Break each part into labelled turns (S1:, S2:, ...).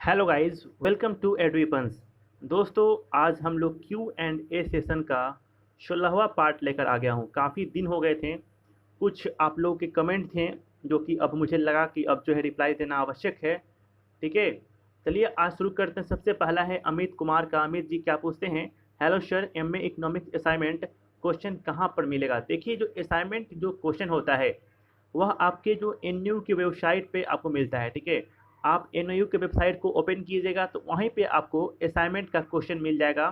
S1: Hello guys, welcome to एडवीपन्स। दोस्तों, आज हम लोग क्यू एंड ए सेशन का 16वां पार्ट लेकर आ गया हूँ। काफ़ी दिन हो गए थे। कुछ आप लोगों के कमेंट थे जो कि अब मुझे लगा कि अब जो है रिप्लाई देना आवश्यक है। ठीक है, चलिए आज शुरू करते हैं। सबसे पहला है अमित कुमार का। अमित जी क्या पूछते हैं? Hello sir, MA economics assignment question कहाँ पर मिलेगा? देखिए, जो असाइनमेंट जो क्वेश्चन होता है वह आपके जो एनयू की वेबसाइट पे आपको मिलता है। ठीक है, आप एनयू के वेबसाइट को ओपन कीजिएगा तो वहीं पे आपको असाइनमेंट का क्वेश्चन मिल जाएगा।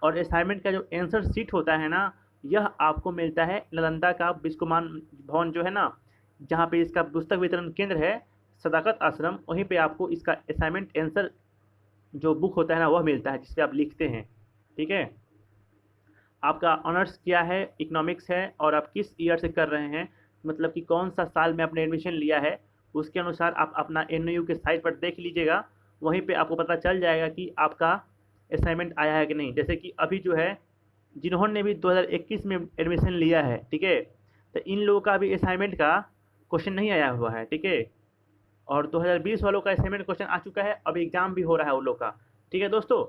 S1: और असाइनमेंट का जो आंसर शीट होता है ना, यह आपको मिलता है नालंदा का विश्वकुमार भवन जो है ना, जहाँ पे इसका पुस्तक वितरण केंद्र है, सदाकत आश्रम, वहीं पे आपको इसका असाइनमेंट आंसर जो बुक होता है ना वह मिलता है, जिसपे आप लिखते हैं। ठीक है, आपका ऑनर्स क्या है? इकोनॉमिक्स है। और आप किस ईयर से कर रहे हैं, मतलब कि कौन सा साल में आपने एडमिशन लिया है, उसके अनुसार आप अपना एन के साइट पर देख लीजिएगा। वहीं पे आपको पता चल जाएगा कि आपका असाइनमेंट आया है कि नहीं। जैसे कि अभी जो है, जिन्होंने भी 2021 में एडमिशन लिया है, ठीक है, तो इन लोगों का भी असाइनमेंट का क्वेश्चन नहीं आया हुआ है। ठीक है, और 2020 वालों का असाइनमेंट क्वेश्चन आ चुका है। अब एग्ज़ाम भी हो रहा है उन लोग का। ठीक है दोस्तों,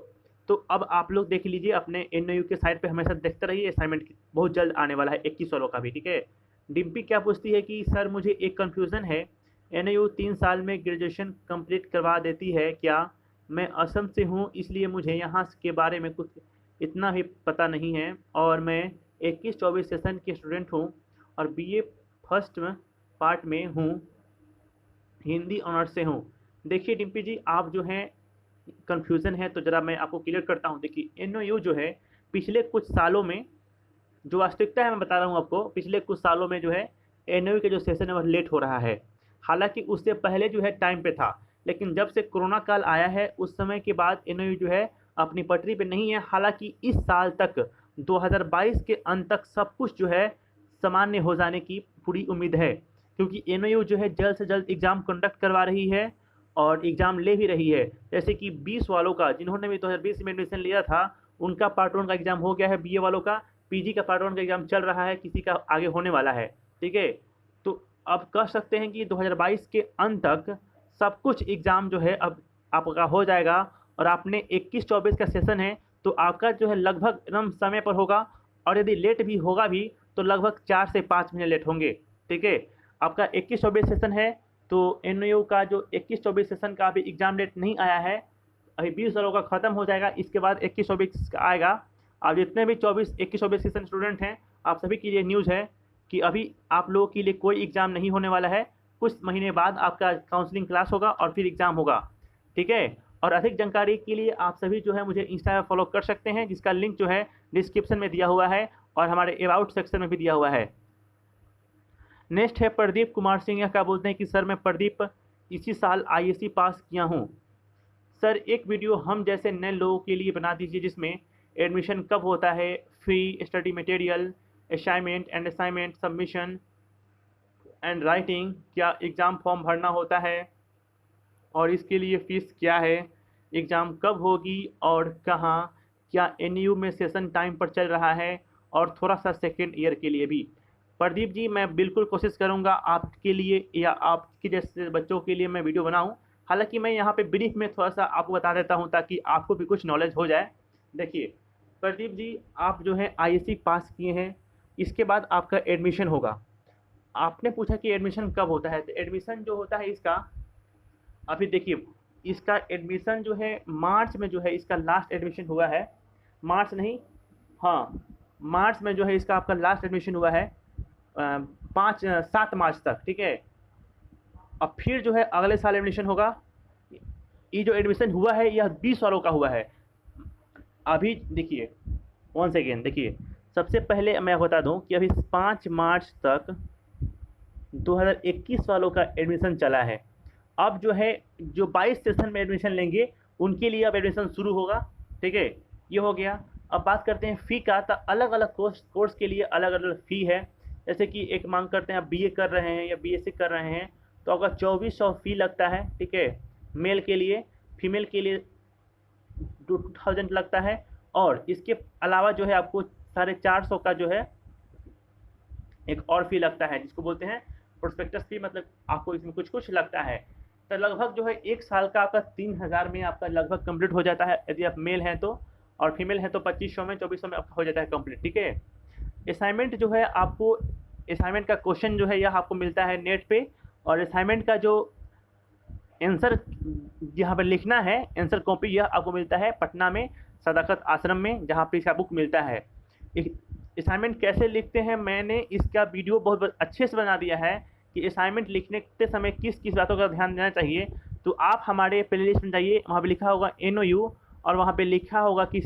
S1: तो अब आप लोग देख लीजिए अपने एन के साइट पे, हमेशा देखते रहिए। असाइनमेंट बहुत जल्द आने वाला है 21 वालों का भी। ठीक है, डिम्पी क्या पूछती है कि सर मुझे एक कन्फ्यूज़न है, एन 3 साल में ग्रेजुएशन कंप्लीट करवा देती है क्या? मैं असम से हूँ, इसलिए मुझे यहाँ के बारे में कुछ इतना भी पता नहीं है, और मैं 21-24 सेशन की स्टूडेंट हूँ और बीए फर्स्ट पार्ट में हूँ, हिंदी ऑनर्स से हूँ। देखिए डिम्पी जी, आप जो हैं कन्फ्यूज़न है तो ज़रा मैं आपको क्लियर करता हूँ। देखिए, एन जो है पिछले कुछ सालों में, जो वास्तविकता है मैं बता रहा हूँ आपको, पिछले कुछ सालों में जो है एन के जो सेशन है वह लेट हो रहा है। हालांकि उससे पहले जो है टाइम पे था, लेकिन जब से कोरोना काल आया है उस समय के बाद एन जो है अपनी पटरी पे नहीं है। हालांकि इस साल तक 2022 के अंत तक सब कुछ जो है सामान्य हो जाने की पूरी उम्मीद है, क्योंकि एन जो है जल्द से जल्द एग्ज़ाम कंडक्ट करवा रही है और एग्ज़ाम ले भी रही है। जैसे कि 20 वालों का, जिन्होंने भी 2020 में एडमिशन लिया था, उनका पार्ट 1 का एग्ज़ाम हो गया है। बीए वालों का पीजी का पार्ट 1 का एग्ज़ाम चल रहा है, किसी का आगे होने वाला है। ठीक है, तो अब कह सकते हैं कि 2022 के अंत तक सब कुछ एग्ज़ाम जो है अब आपका हो जाएगा। और आपने 21-24 का सेशन है, तो आपका जो है लगभग एकदम समय पर होगा। और यदि लेट भी होगा भी तो लगभग 4 से 5 महीने लेट होंगे। ठीक है, आपका 21-24 सेशन है, तो एन का जो 21-24 सेशन का अभी एग्ज़ाम डेट नहीं आया है। अभी 20 सालों का ख़त्म हो जाएगा, इसके बाद 21-24 का आएगा। अब जितने भी 21-24 सेशन स्टूडेंट हैं, आप सभी के लिए न्यूज़ है कि अभी आप लोगों के लिए कोई एग्ज़ाम नहीं होने वाला है। कुछ महीने बाद आपका काउंसलिंग क्लास होगा और फिर एग्ज़ाम होगा। ठीक है, और अधिक जानकारी के लिए आप सभी जो है मुझे इंस्टा पर फॉलो कर सकते हैं, जिसका लिंक जो है डिस्क्रिप्शन में दिया हुआ है और हमारे अबाउट सेक्शन में भी दिया हुआ है। नेक्स्ट है प्रदीप कुमार सिंह। यह क्या बोलते हैं कि सर मैं प्रदीप इसी साल आईएससी पास किया हूँ। सर एक वीडियो हम जैसे नए लोगों के लिए बना दीजिए, जिसमें एडमिशन कब होता है, fee, study material, assignment and assignment submission and writing, क्या एग्ज़ाम फॉर्म भरना होता है और इसके लिए फ़ीस क्या है, एग्ज़ाम कब होगी और कहाँ, क्या एनयू में सेशन टाइम पर चल रहा है, और थोड़ा सा सेकेंड ईयर के लिए भी। प्रदीप जी, मैं बिल्कुल कोशिश करूँगा आपके लिए या आपके जैसे बच्चों के लिए मैं वीडियो बनाऊँ। हालांकि मैं यहाँ पे ब्रीफ में थोड़ा सा आपको बता देता हूँ ताकि आपको भी कुछ नॉलेज हो जाए। देखिए प्रदीप जी, आप जो है आईएससी पास किए हैं, इसके बाद आपका एडमिशन होगा। आपने पूछा कि एडमिशन कब होता है, तो एडमिशन जो होता है इसका, अभी देखिए इसका एडमिशन जो है मार्च में जो है इसका लास्ट एडमिशन हुआ है। मार्च नहीं, हाँ, मार्च में जो है इसका आपका लास्ट एडमिशन हुआ है, 7 मार्च तक। ठीक है, अब फिर जो है अगले साल एडमिशन होगा। ये जो एडमिशन हुआ है यह 20 वालों का हुआ है। अभी देखिए, वन सेकेंड, देखिए सबसे पहले मैं बता दूं कि अभी 5 मार्च तक 2021 वालों का एडमिशन चला है। अब जो है जो 22 सेशन में एडमिशन लेंगे उनके लिए अब एडमिशन शुरू होगा। ठीक है, ये हो गया। अब बात करते हैं फ़ी का, तो अलग अलग कोर्स के लिए अलग अलग फ़ी है। जैसे कि एक मांग करते हैं आप बीए कर रहे हैं या बीएससी कर रहे हैं, तो अगर 2400 फ़ी लगता है। ठीक है, मेल के लिए, फीमेल के लिए 2000 लगता है। और इसके अलावा जो है आपको 450 का जो है एक और फ़ी लगता है, जिसको बोलते हैं प्रोस्पेक्टस फ़ी, मतलब आपको इसमें कुछ कुछ लगता है। तो लगभग जो है 1 साल का आपका 3000 में आपका लगभग कंप्लीट हो जाता है यदि आप मेल हैं तो, और फीमेल हैं तो 2500 में 2400 में आपका हो जाता है कंप्लीट। ठीक है, असाइनमेंट जो है आपको, असाइनमेंट का क्वेश्चन जो है यह आपको मिलता है नेट पे, और असाइनमेंट का जो आंसर यहाँ पर लिखना है, आंसर कॉपी, यह आपको मिलता है पटना में सदाकत आश्रम में, जहाँ पे इसका बुक मिलता है। असाइनमेंट कैसे लिखते हैं मैंने इसका वीडियो बहुत अच्छे से बना दिया है कि असाइनमेंट लिखने के समय किस किस बातों का ध्यान देना चाहिए। तो आप हमारे प्लेलिस्ट में जाइए, वहाँ पे लिखा होगा NOU, और वहाँ पे लिखा होगा कि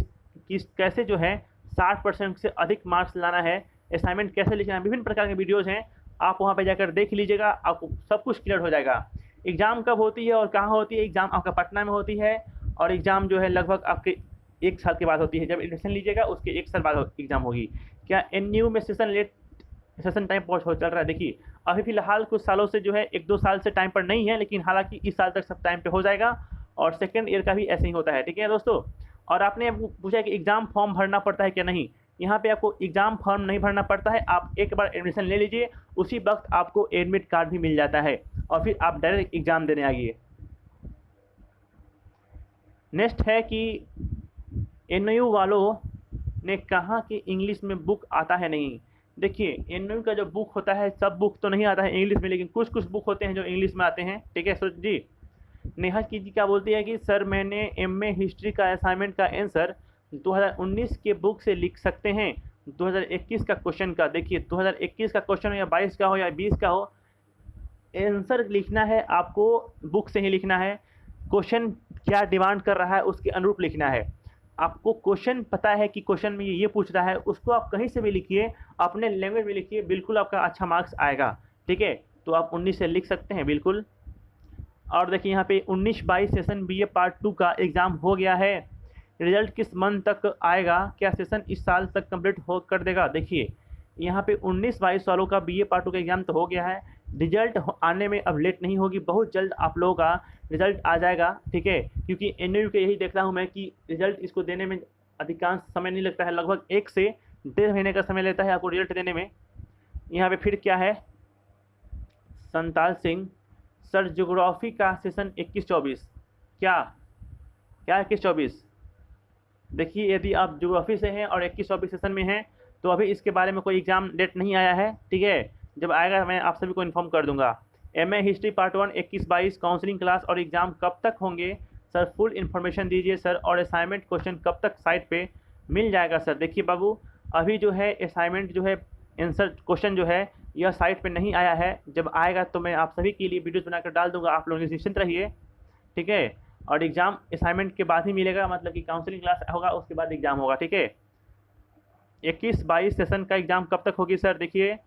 S1: किस कैसे जो है 60% से अधिक मार्क्स लाना है, असाइनमेंट कैसे लिखना है, विभिन्न प्रकार के वीडियोज़ हैं, आप वहाँ पे जाकर देख लीजिएगा, आपको सब कुछ क्लियर हो जाएगा। एग्ज़ाम कब होती है और कहाँ होती है? एग्ज़ाम आपका पटना में होती है, और एग्ज़ाम जो है लगभग आपके 1 साल के बाद होती है। जब एडमिशन लीजिएगा उसके 1 साल बाद एग्ज़ाम होगी। क्या NU में सेशन टाइम पहुँच चल रहा है? देखिए अभी फ़िलहाल कुछ सालों से जो है 1-2 साल से टाइम पर नहीं है, लेकिन हालांकि इस साल तक सब टाइम पे हो जाएगा, और सेकेंड ईयर का भी ऐसे ही होता है। ठीक है दोस्तों, और आपने पूछा कि एग्ज़ाम फॉर्म भरना पड़ता है क्या? नहीं, यहाँ पे आपको एग्ज़ाम फॉर्म नहीं भरना पड़ता है, आप एक बार एडमिशन ले लीजिए, उसी वक्त आपको एडमिट कार्ड भी मिल जाता है, और फिर आप डायरेक्ट एग्ज़ाम देने आइए। नेक्स्ट है कि NU वालों ने कहा कि इंग्लिश में बुक आता है नहीं। देखिए NU का जो बुक होता है, सब बुक तो नहीं आता है इंग्लिश में, लेकिन कुछ कुछ बुक होते हैं जो इंग्लिश में आते हैं। ठीक है सूरज जी। नेहा की जी क्या बोलती है कि सर मैंने MA हिस्ट्री का असाइनमेंट का आंसर 2019 के बुक से लिख सकते हैं, 2021 का क्वेश्चन का। देखिए 2021 का क्वेश्चन हो या 22 का हो या 20 का हो, आंसर लिखना है आपको बुक से ही लिखना है। क्वेश्चन क्या डिमांड कर रहा है उसके अनुरूप लिखना है। आपको क्वेश्चन पता है कि क्वेश्चन में ये पूछ रहा है, उसको आप कहीं से भी लिखिए, अपने लैंग्वेज में लिखिए, बिल्कुल आपका अच्छा मार्क्स आएगा। ठीक है, तो आप 19 से लिख सकते हैं बिल्कुल। और देखिए यहाँ पे 19-22 सेशन BA पार्ट 2 का एग्ज़ाम हो गया है, रिजल्ट किस मंथ तक आएगा? क्या सेशन इस साल तक कंप्लीट हो कर देगा? देखिए यहाँ पे 19-22 वालों का BA पार्ट 2 का एग्ज़ाम तो हो गया है, रिजल्ट आने में अब लेट नहीं होगी, बहुत जल्द आप लोगों का रिजल्ट आ जाएगा। ठीक है, क्योंकि NU के यही देख रहा हूँ मैं कि रिजल्ट इसको देने में अधिकांश समय नहीं लगता है, लगभग 1 से 1.5 महीने का समय लेता है आपको रिजल्ट देने में। यहाँ पे फिर क्या है, संताल सिंह सर ज्योग्राफी का सेशन 21-24 क्या 21-24? देखिए यदि आप ज्योग्राफी से हैं और 21-24 सेशन में हैं तो अभी इसके बारे में कोई एग्ज़ाम डेट नहीं आया है। ठीक है, जब आएगा मैं आप सभी को इन्फॉर्म कर दूंगा। MA history part 1 21-22 counselling class और एग्ज़ाम कब तक होंगे सर? फुल इन्फॉर्मेशन दीजिए सर, और असाइनमेंट क्वेश्चन कब तक साइट पे मिल जाएगा सर? देखिए बाबू, अभी जो है असाइनमेंट जो है आंसर क्वेश्चन जो है यह साइट पे नहीं आया है, जब आएगा तो मैं आप सभी के लिए वीडियोज़ बनाकर डाल दूंगा, आप लोग निश्चिंत रहिए। ठीक है, और एग्ज़ाम असाइनमेंट के बाद ही मिलेगा, मतलब कि काउंसलिंग क्लास होगा उसके बाद एग्ज़ाम होगा। ठीक है, 21-22 सेशन का एग्ज़ाम कब तक होगी सर? देखिए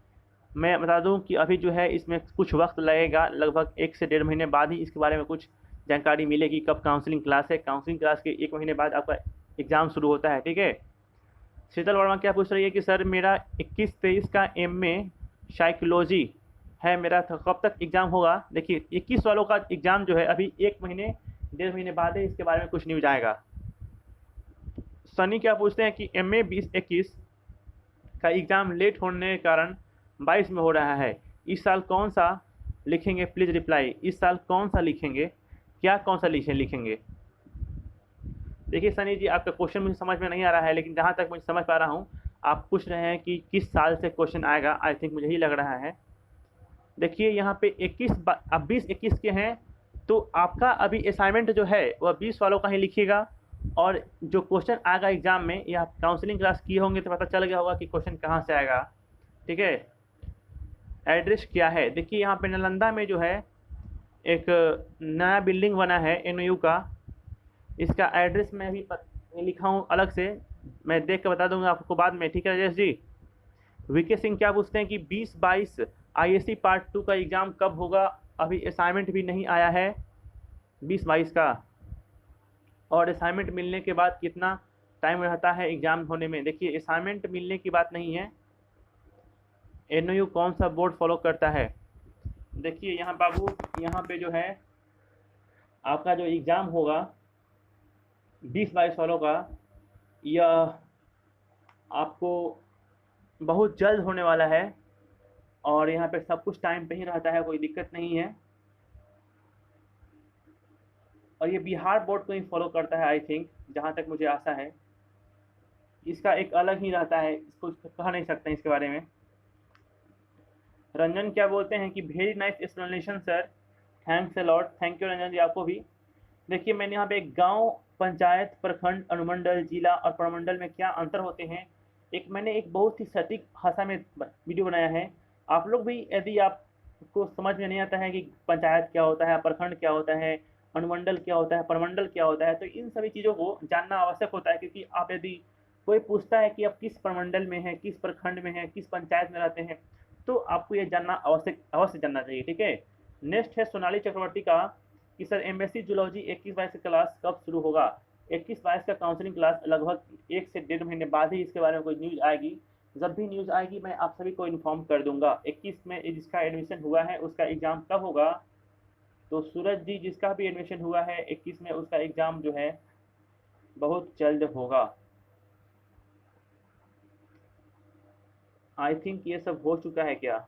S1: मैं बता दूं कि अभी जो है इसमें कुछ वक्त लगेगा, लगभग 1 से 1.5 महीने बाद ही इसके बारे में कुछ जानकारी मिलेगी कब काउंसलिंग क्लास है। काउंसलिंग क्लास के 1 महीने बाद आपका एग्ज़ाम शुरू होता है। ठीक है, शीतल वर्मा क्या पूछ रही है कि सर मेरा 21-23 का MA साइकोलॉजी है मेरा, कब तक एग्ज़ाम होगा? देखिए 21 वालों का एग्ज़ाम जो है अभी 1 महीने 1.5 महीने बाद है, इसके बारे में कुछ न्यूज आएगा। सनी क्या पूछते हैं कि MA 20-21 का एग्ज़ाम लेट होने के कारण 22 में हो रहा है, इस साल कौन सा लिखेंगे? Please reply. इस साल कौन सा लिखेंगे? क्या कौन सा लिखेंगे? देखिए सनी जी, आपका क्वेश्चन मुझे समझ में नहीं आ रहा है, लेकिन जहाँ तक मुझे समझ पा रहा हूँ आप पूछ रहे हैं कि किस साल से क्वेश्चन आएगा। आई थिंक मुझे ही लग रहा है। देखिए यहाँ पे 21 अब 20-21 के हैं, तो आपका अभी असाइनमेंट जो है वह 20 वालों का ही लिखिएगा, और जो क्वेश्चन आएगा एग्ज़ाम में, या काउंसलिंग क्लास किए होंगे तो पता चल गया होगा कि क्वेश्चन कहाँ से आएगा। ठीक है, एड्रेस क्या है? देखिए यहाँ पे नालंदा में जो है एक नया बिल्डिंग बना है NU का, इसका एड्रेस मैं अभी लिखा हूँ अलग से, मैं देख कर बता दूंगा आपको बाद में। ठीक है राजेश जी। VK सिंह क्या पूछते हैं कि 20-22 IAC पार्ट 2 का एग्ज़ाम कब होगा? अभी असाइनमेंट भी नहीं आया है 20-22 का, और असाइनमेंट मिलने के बाद कितना टाइम रहता है एग्ज़ाम होने में? देखिए असाइनमेंट मिलने की बात नहीं है, NU कौन सा बोर्ड फॉलो करता है? देखिए यहाँ बाबू, यहाँ पे जो है आपका जो एग्ज़ाम होगा 20-22 वालों का, यह आपको बहुत जल्द होने वाला है, और यहाँ पे सब कुछ टाइम पे ही रहता है, कोई दिक्कत नहीं है। और ये बिहार बोर्ड को ही फॉलो करता है आई थिंक, जहाँ तक मुझे आशा है। इसका एक अलग ही रहता है, इसको कह नहीं सकते इसके बारे में। रंजन क्या बोलते हैं कि very nice explanation sir, thanks a lot. Thank you Ranjan ji, आपको भी। देखिए मैंने यहाँ पे एक गांव, पंचायत, प्रखंड, अनुमंडल, जिला और प्रमंडल में क्या अंतर होते हैं, एक मैंने एक बहुत ही सटीक भाषा में वीडियो बनाया है। आप लोग भी यदि आपको समझ में नहीं आता है कि पंचायत क्या होता है, प्रखंड क्या होता है, अनुमंडल क्या होता है, प्रमंडल क्या होता है, तो इन सभी चीज़ों को जानना आवश्यक होता है। क्योंकि आप यदि कोई पूछता है कि आप किस प्रमंडल में हैं, किस प्रखंड में हैं, किस पंचायत में रहते हैं, तो आपको ये जानना अवश्य जानना चाहिए। ठीक है। नेक्स्ट है सोनाली चक्रवर्ती का कि सर एमएससी जूलॉजी 21-22 का क्लास कब शुरू होगा। 21-22 का काउंसलिंग क्लास लगभग 1 से 1.5 महीने बाद ही इसके बारे में कोई न्यूज़ आएगी। जब भी न्यूज़ आएगी मैं आप सभी को इन्फॉर्म कर दूंगा। 21 में जिसका एडमिशन हुआ है उसका एग्ज़ाम कब होगा, तो सूरज जी जिसका भी एडमिशन हुआ है 21 में उसका एग्ज़ाम जो है बहुत जल्द होगा। आई थिंक ये सब हो चुका है क्या।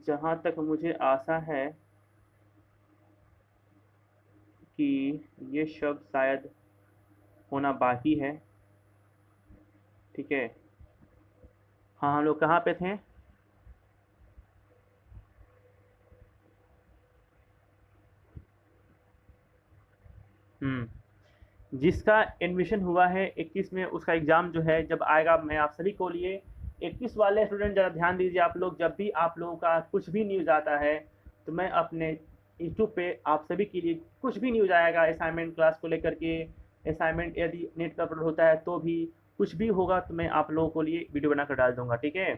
S1: जहाँ तक मुझे आशा है कि ये सब शायद होना बाकी है। ठीक है। हाँ हम लोग कहाँ पे थे। जिसका एडमिशन हुआ है 21 में उसका एग्ज़ाम जो है जब आएगा मैं आप सभी को लिए, 21 वाले स्टूडेंट ज़रा ध्यान दीजिए आप लोग, जब भी आप लोगों का कुछ भी न्यूज़ आता है तो मैं अपने यूट्यूब पे आप सभी के लिए कुछ भी न्यूज़ आएगा असाइनमेंट क्लास को लेकर के, असाइनमेंट यदि नेट का अपलोड होता है तो भी कुछ भी होगा तो मैं आप लोगों को लिए वीडियो बनाकर डाल दूंगा। ठीक है।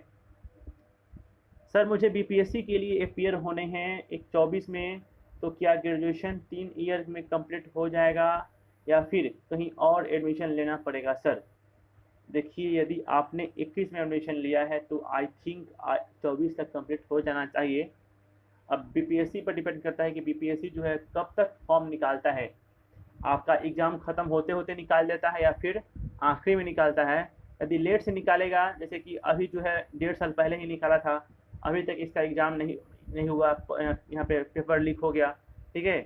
S1: सर मुझे बीपीएससी के लिए अपियर होने हैं एक 24 में, तो क्या ग्रेजुएशन 3 ईयर में कंप्लीट हो जाएगा या फिर कहीं और एडमिशन लेना पड़ेगा सर। देखिए यदि आपने 21 में एडमिशन लिया है तो आई थिंक 24 तक कंप्लीट हो जाना चाहिए। अब बीपीएससी पर डिपेंड करता है कि बीपीएससी जो है कब तक फॉर्म निकालता है, आपका एग्ज़ाम ख़त्म होते होते निकाल देता है या फिर आखिरी में निकालता है। यदि लेट से निकालेगा, जैसे कि अभी जो है 1.5 साल पहले ही निकाला था, अभी तक इसका एग्ज़ाम नहीं नहीं हुआ, यहाँ पे पेपर लीक हो गया। ठीक है।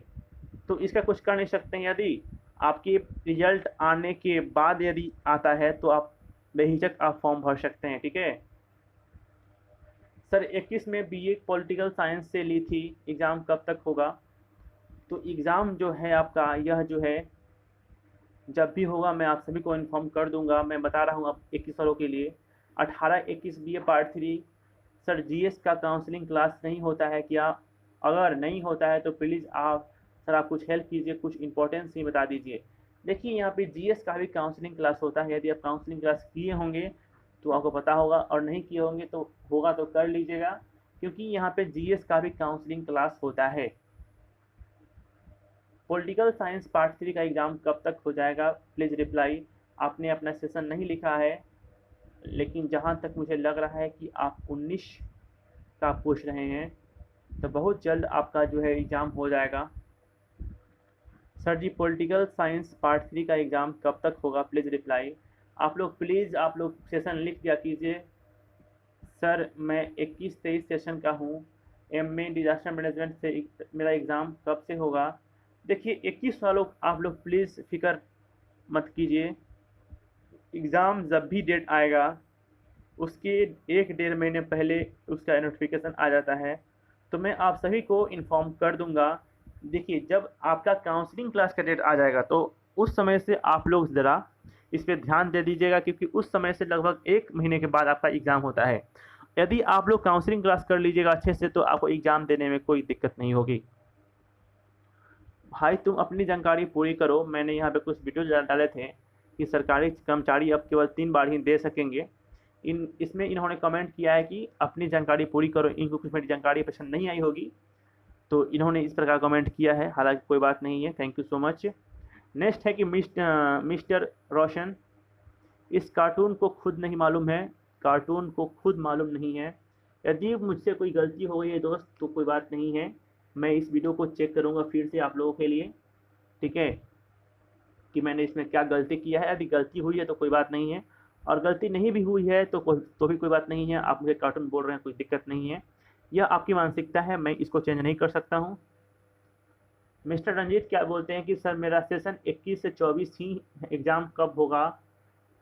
S1: तो इसका कुछ कर नहीं सकते हैं। यदि आपकी रिजल्ट आने के बाद यदि आता है तो आप बेहिचक आप फॉर्म भर सकते हैं। ठीक है। सर 21 में बीए पॉलिटिकल साइंस से ली थी, एग्ज़ाम कब तक होगा। तो एग्ज़ाम जो है आपका यह जो है जब भी होगा मैं आप सभी को इन्फॉर्म कर दूंगा। मैं बता रहा हूँ अब 21 वालों के लिए 18-21 बीए पार्ट 3। सर जीएस का काउंसलिंग क्लास नहीं होता है क्या, अगर नहीं होता है तो प्लीज़ आप सर आप कुछ हेल्प कीजिए, कुछ इंपॉर्टेंस ही बता दीजिए। देखिए यहाँ पे जीएस का भी काउंसलिंग क्लास होता है, यदि आप काउंसलिंग क्लास किए होंगे तो आपको पता होगा, और नहीं किए होंगे तो होगा तो कर लीजिएगा, क्योंकि यहाँ पे जीएस का भी काउंसलिंग क्लास होता है। पॉलिटिकल साइंस पार्ट 3 का एग्ज़ाम कब तक हो जाएगा, प्लीज़ रिप्लाई। आपने अपना सेशन नहीं लिखा है, लेकिन जहाँ तक मुझे लग रहा है कि आप 19 का पूछ रहे हैं, तो बहुत जल्द आपका जो है एग्ज़ाम हो जाएगा। सर जी पॉलिटिकल साइंस पार्ट 3 का एग्ज़ाम कब तक होगा, प्लीज़ रिप्लाई। आप लोग प्लीज़ आप लोग सेशन लिख दिया कीजिए। सर मैं 21-23 सेशन का हूँ, एमए डिजास्टर मैनेजमेंट से मेरा एग्ज़ाम कब से होगा। देखिए 21 वालों आप लोग प्लीज़ फिक्र मत कीजिए, एग्ज़ाम जब भी डेट आएगा उसके 1-1.5 महीने पहले उसका नोटिफिकेशन आ जाता है, तो मैं आप सभी को इन्फॉर्म कर दूंगा। देखिए जब आपका काउंसलिंग क्लास का डेट आ जाएगा तो उस समय से आप लोग ज़रा इस पर ध्यान दे दीजिएगा, क्योंकि उस समय से लगभग 1 महीने के बाद आपका एग्ज़ाम होता है। यदि आप लोग काउंसलिंग क्लास कर लीजिएगा अच्छे से तो आपको एग्ज़ाम देने में कोई दिक्कत नहीं होगी। भाई तुम अपनी जानकारी पूरी करो। मैंने यहाँ पे कुछ वीडियो डाले थे कि सरकारी कर्मचारी अब केवल 3 बार ही दे सकेंगे। इसमें इन्होंने कमेंट किया है कि अपनी जानकारी पूरी करो, इनको कुछ मेरी जानकारी पसंद नहीं आई होगी तो इन्होंने इस प्रकार कमेंट किया है, हालांकि कोई बात नहीं है, thank you so much. Next है कि मिस्टर रोशन, इस कार्टून को खुद नहीं मालूम है, कार्टून को खुद मालूम नहीं है। यदि मुझसे कोई गलती हो गई है दोस्त तो कोई बात नहीं है, मैं इस वीडियो को चेक करूँगा फिर से आप लोगों के लिए। ठीक है, कि मैंने इसमें क्या गलती किया है। यदि गलती हुई है तो कोई बात नहीं है, और गलती नहीं भी हुई है तो भी कोई बात नहीं है। आप मुझे कार्टून बोल रहे हैं, कोई दिक्कत नहीं है। यह आपकी मानसिकता है, मैं इसको चेंज नहीं कर सकता हूँ। मिस्टर रंजीत क्या बोलते हैं कि सर मेरा सेशन 21 से 24 ही एग्ज़ाम कब होगा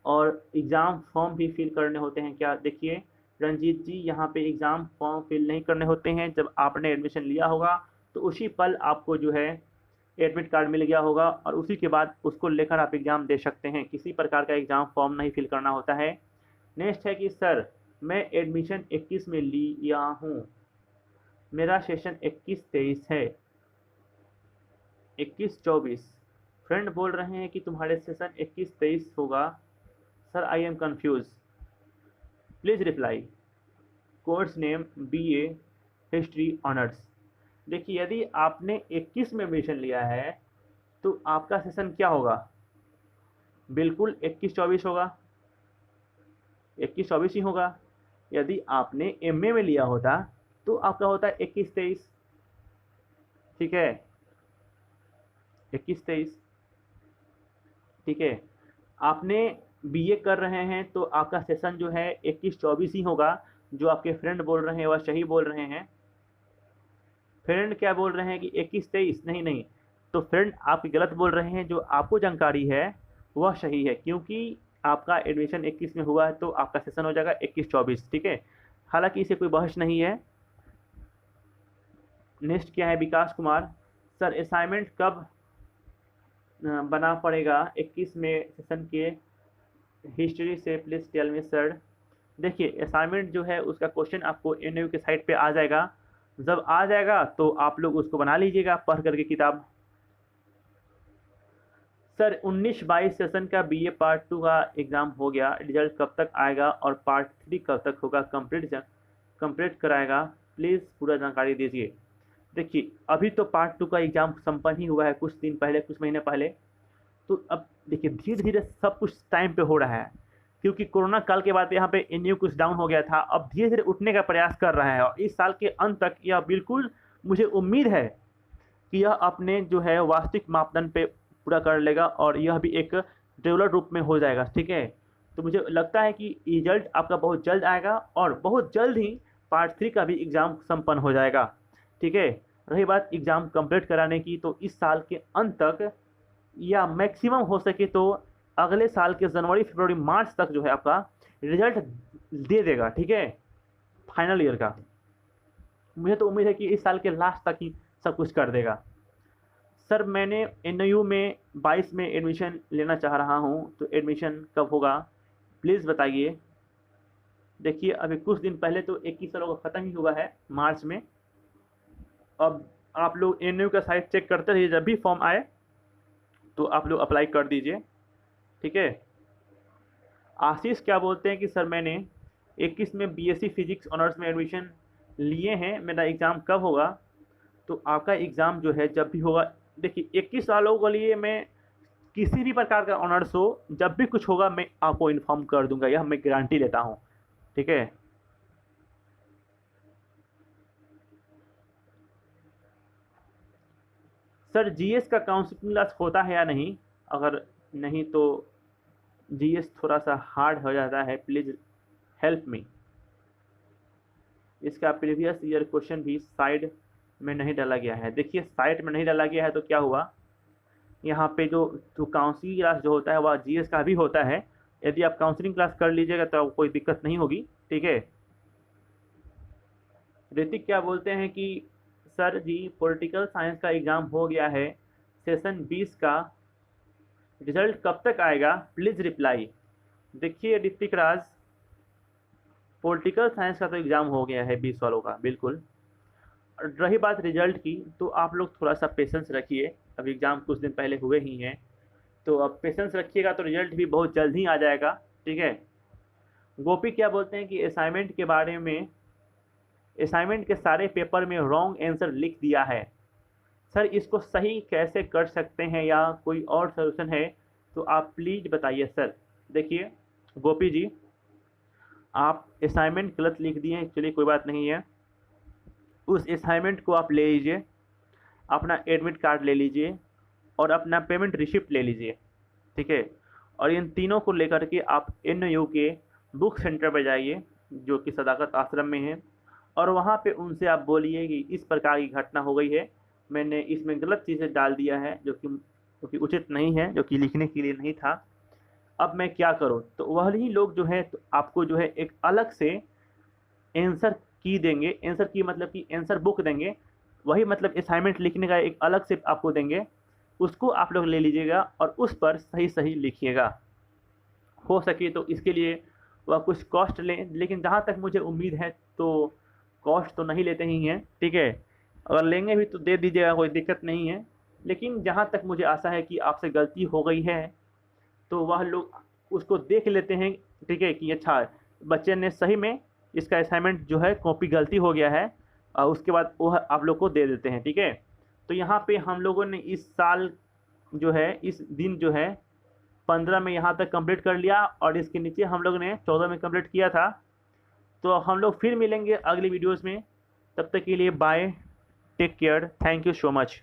S1: और एग्ज़ाम फॉर्म भी फिल करने होते हैं क्या? देखिए रंजीत जी, यहाँ पे एग्ज़ाम फॉर्म फिल नहीं करने होते हैं। जब आपने एडमिशन लिया होगा तो उसी पल आपको जो है एडमिट कार्ड मिल गया होगा और उसी के बाद उसको लेकर आप एग्ज़ाम दे सकते हैं। किसी प्रकार का एग्ज़ाम फॉर्म नहीं फिल करना होता है। नेक्स्ट है कि सर मैं एडमिशन 21 में लिया हूँ, मेरा सेशन 21-23 है, 21-24 फ्रेंड बोल रहे हैं कि तुम्हारे सेशन 21-23 होगा। Sir I am confuse, please reply. Course name BA history honours. देखिए यदि आपने 21 में एडमिशन लिया है तो आपका सेशन क्या होगा? बिल्कुल 21-24 होगा, 21-24 ही होगा। यदि आपने MA में लिया होता तो आपका होता है 21-23, ठीक है, 21-23, ठीक है। आपने BA कर रहे हैं तो आपका सेशन जो है 21-24 ही होगा। जो आपके फ्रेंड बोल रहे हैं वह सही बोल रहे हैं। फ्रेंड क्या बोल रहे हैं कि 21-23, नहीं नहीं, तो फ्रेंड आप गलत बोल रहे हैं। जो आपको जानकारी है वह सही है, क्योंकि आपका एडमिशन 21 में हुआ है तो आपका सेशन हो जाएगा 21-24, ठीक है। हालांकि इसे कोई बहस नहीं है। नेक्स्ट क्या है, विकास कुमार। सर असाइनमेंट कब बना पड़ेगा 21 में सेशन के हिस्ट्री से, प्लीज़ टेल मी सर। देखिए असाइनमेंट जो है उसका क्वेश्चन आपको NAU के साइट पे आ जाएगा। जब आ जाएगा तो आप लोग उसको बना लीजिएगा पढ़ करके किताब। सर 19-22 सेशन का BA पार्ट 2 का एग्ज़ाम हो गया, रिजल्ट कब तक आएगा और पार्ट 3 कब तक होगा? कंप्लीट कराएगा, प्लीज़ पूरा जानकारी दीजिए। देखिए अभी तो पार्ट 2 का एग्ज़ाम संपन्न ही हुआ है कुछ दिन पहले, कुछ महीने पहले। तो अब देखिए धीरे धीरे सब कुछ टाइम पे हो रहा है, क्योंकि कोरोना काल के बाद यहाँ पे NAU कुछ डाउन हो गया था। अब धीरे धीरे उठने का प्रयास कर रहा है और इस साल के अंत तक यह बिल्कुल मुझे उम्मीद है कि यह अपने जो है वास्तविक मापदंड पे पूरा कर लेगा और यह भी एक रेगुलर रूप में हो जाएगा, ठीक है। तो मुझे लगता है कि रिजल्ट आपका बहुत जल्द आएगा और बहुत जल्द ही पार्ट 3 का भी एग्ज़ाम संपन्न हो जाएगा, ठीक है। रही बात एग्ज़ाम कंप्लीट कराने की, तो इस साल के अंत तक या मैक्सिमम हो सके तो अगले साल के जनवरी फरवरी मार्च तक जो है आपका रिजल्ट दे देगा, ठीक है, फाइनल ईयर का। मुझे तो उम्मीद है कि इस साल के लास्ट तक ही सब कुछ कर देगा। सर मैंने NAU में 22 में एडमिशन लेना चाह रहा हूँ, तो एडमिशन कब होगा प्लीज़ बताइए। देखिए अभी कुछ दिन पहले तो 21 सालों का ख़त्म ही हुआ है मार्च में। अब आप लोग NAU का साइट चेक करते रहिए, जब भी फॉर्म आए तो आप लोग अप्लाई कर दीजिए, ठीक है। आशीष क्या बोलते हैं कि सर मैंने 21 में BSc फिजिक्स ऑनर्स में एडमिशन लिए हैं, मेरा एग्ज़ाम कब होगा? तो आपका एग्ज़ाम जो है जब भी होगा, देखिए 21 सालों के लिए मैं किसी भी प्रकार का ऑनर्स हो, जब भी कुछ होगा मैं आपको इन्फॉर्म कर दूंगा, यह मैं गारंटी लेता हूँ, ठीक है। सर GS का काउंसलिंग क्लास होता है या नहीं? अगर नहीं तो GS थोड़ा सा हार्ड हो जाता है, प्लीज़ हेल्प मी। इसका प्रीवियस ईयर क्वेश्चन भी साइड में नहीं डाला गया है। देखिए साइट में नहीं डाला गया है तो क्या हुआ, यहाँ पे जो काउंसलिंग क्लास जो होता है वह GS का भी होता है। यदि आप काउंसलिंग क्लास कर लीजिएगा तो कोई दिक्कत नहीं होगी, ठीक है। ऋतिक क्या बोलते हैं कि सर जी पॉलिटिकल साइंस का एग्ज़ाम हो गया है, सेशन 20 का रिजल्ट कब तक आएगा प्लीज़ रिप्लाई। देखिए ऋतिक राज, पॉलिटिकल साइंस का तो एग्ज़ाम हो गया है 20 वालों का, बिल्कुल। रही बात रिजल्ट की, तो आप लोग थोड़ा सा पेशेंस रखिए, अभी एग्ज़ाम कुछ दिन पहले हुए ही हैं, तो अब पेशेंस रखिएगा तो रिजल्ट भी बहुत जल्द ही आ जाएगा, ठीक है। गोपी क्या बोलते हैं कि असाइनमेंट के बारे में, असाइनमेंट के सारे पेपर में रॉन्ग आंसर लिख दिया है, सर इसको सही कैसे कर सकते हैं या कोई और सोल्यूशन है तो आप प्लीज़ बताइए सर। देखिए गोपी जी, आप असाइनमेंट गलत लिख दिए हैं, चलिए कोई बात नहीं है, उस असाइनमेंट को आप ले लीजिए, अपना एडमिट कार्ड ले लीजिए और अपना पेमेंट रिसिप्ट ले लीजिए, ठीक है। और इन तीनों को लेकर के आप NAU के बुक सेंटर पर जाइए जो कि सदाकत आश्रम में है, और वहाँ पे उनसे आप बोलिए कि इस प्रकार की घटना हो गई है, मैंने इसमें गलत चीज़ें डाल दिया है जो कि उचित नहीं है, जो कि लिखने के लिए नहीं था, अब मैं क्या करूँ? तो वही लोग जो है तो आपको जो है एक अलग से आंसर की देंगे, आंसर की मतलब कि आंसर बुक देंगे, वही मतलब असाइनमेंट लिखने का एक अलग से आपको देंगे, उसको आप लोग ले लीजिएगा और उस पर सही-सही लिखिएगा। हो सके तो इसके लिए वह कुछ कॉस्ट लें, लेकिन जहाँ तक मुझे उम्मीद है तो कॉस्ट तो नहीं लेते ही हैं, ठीक है? अगर लेंगे भी तो दे दीजिएगा, कोई दिक्कत नहीं है। लेकिन जहाँ तक मुझे आशा है कि आपसे गलती हो गई है, तो वह लोग उसको देख लेते हैं, ठीक है, कि अच्छा बच्चे ने सही में इसका असाइनमेंट जो है कॉपी गलती हो गया है, उसके बाद वह आप लोग को दे देते हैं, ठीक है? तो यहाँ पे हम लोगों ने इस साल जो है, इस दिन जो है 15 में यहाँ तक कंप्लीट कर लिया और इसके नीचे हम लोग ने 14 में कंप्लीट किया था। तो हम लोग फिर मिलेंगे अगली वीडियोज़ में, तब तक के लिए bye, take care, thank you so much.